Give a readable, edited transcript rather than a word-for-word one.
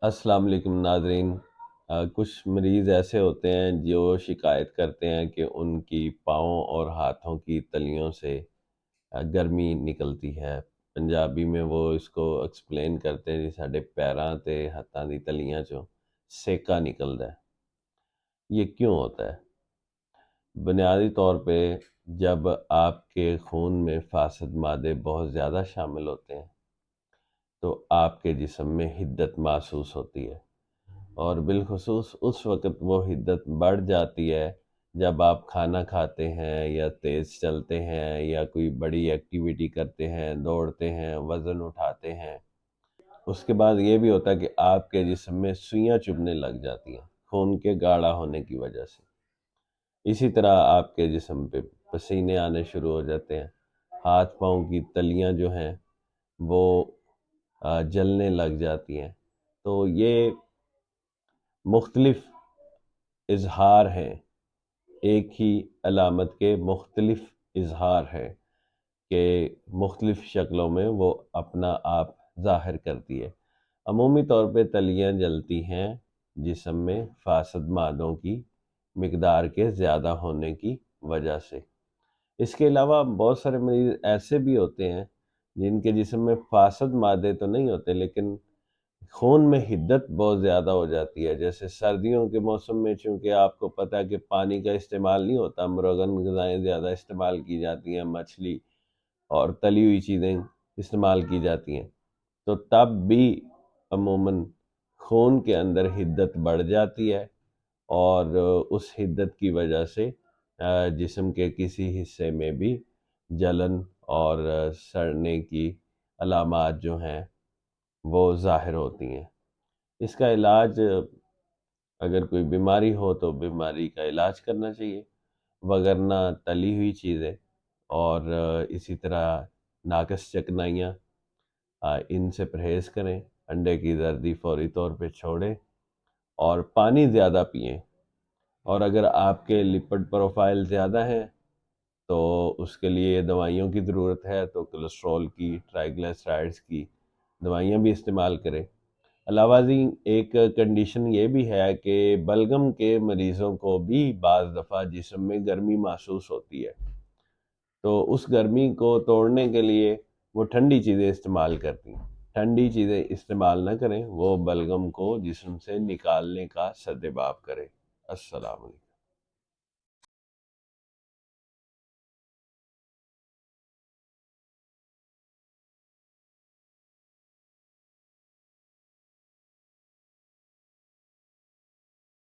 السلام علیکم ناظرین۔ کچھ مریض ایسے ہوتے ہیں جو شکایت کرتے ہیں کہ ان کی پاؤں اور ہاتھوں کی تلیوں سے گرمی نکلتی ہے۔ پنجابی میں وہ اس کو ایکسپلین کرتے ہیں جی ساڈے پیراں تے ہاتھاں دی تلیاں چوں سیکا نکلدا ہے۔ یہ کیوں ہوتا ہے؟ بنیادی طور پہ جب آپ کے خون میں فاسد مادے بہت زیادہ شامل ہوتے ہیں تو آپ کے جسم میں حدت محسوس ہوتی ہے، اور بالخصوص اس وقت وہ حدت بڑھ جاتی ہے جب آپ کھانا کھاتے ہیں یا تیز چلتے ہیں یا کوئی بڑی ایکٹیویٹی کرتے ہیں، دوڑتے ہیں، وزن اٹھاتے ہیں۔ اس کے بعد یہ بھی ہوتا ہے کہ آپ کے جسم میں سوئیاں چبھنے لگ جاتی ہیں خون کے گاڑھا ہونے کی وجہ سے۔ اسی طرح آپ کے جسم پہ پسینے آنے شروع ہو جاتے ہیں، ہاتھ پاؤں کی تلیاں جو ہیں وہ جلنے لگ جاتی ہیں۔ تو یہ مختلف اظہار ہیں، ایک ہی علامت کے مختلف اظہار ہیں کہ مختلف شکلوں میں وہ اپنا آپ ظاہر کرتی ہے۔ عمومی طور پہ تلیاں جلتی ہیں جسم میں فاسد مادوں کی مقدار کے زیادہ ہونے کی وجہ سے۔ اس کے علاوہ بہت سارے مریض ایسے بھی ہوتے ہیں جن کے جسم میں فاسد مادے تو نہیں ہوتے لیکن خون میں حدت بہت زیادہ ہو جاتی ہے۔ جیسے سردیوں کے موسم میں چونکہ آپ کو پتہ ہے کہ پانی کا استعمال نہیں ہوتا، مرغن غذائیں زیادہ استعمال کی جاتی ہیں، مچھلی اور تلی ہوئی چیزیں استعمال کی جاتی ہیں، تو تب بھی عموماً خون کے اندر حدت بڑھ جاتی ہے، اور اس حدت کی وجہ سے جسم کے کسی حصے میں بھی جلن اور سڑنے کی علامات جو ہیں وہ ظاہر ہوتی ہیں۔ اس کا علاج، اگر کوئی بیماری ہو تو بیماری کا علاج کرنا چاہیے، وگرنہ تلی ہوئی چیزیں اور اسی طرح ناقص چکنائیاں، ان سے پرہیز کریں، انڈے کی زردی فوری طور پہ چھوڑیں اور پانی زیادہ پئیں۔ اور اگر آپ کے لپڈ پروفائل زیادہ ہیں تو اس کے لیے دوائیوں کی ضرورت ہے، تو کولیسٹرول کی، ٹرائیگلیسرائڈز کی دوائیاں بھی استعمال کریں۔ علاوہ ازیں ایک کنڈیشن یہ بھی ہے کہ بلغم کے مریضوں کو بھی بعض دفعہ جسم میں گرمی محسوس ہوتی ہے، تو اس گرمی کو توڑنے کے لیے وہ ٹھنڈی چیزیں استعمال کرتی ہیں۔ ٹھنڈی چیزیں استعمال نہ کریں، وہ بلغم کو جسم سے نکالنے کا سدباب کرے۔ السلام علیکم۔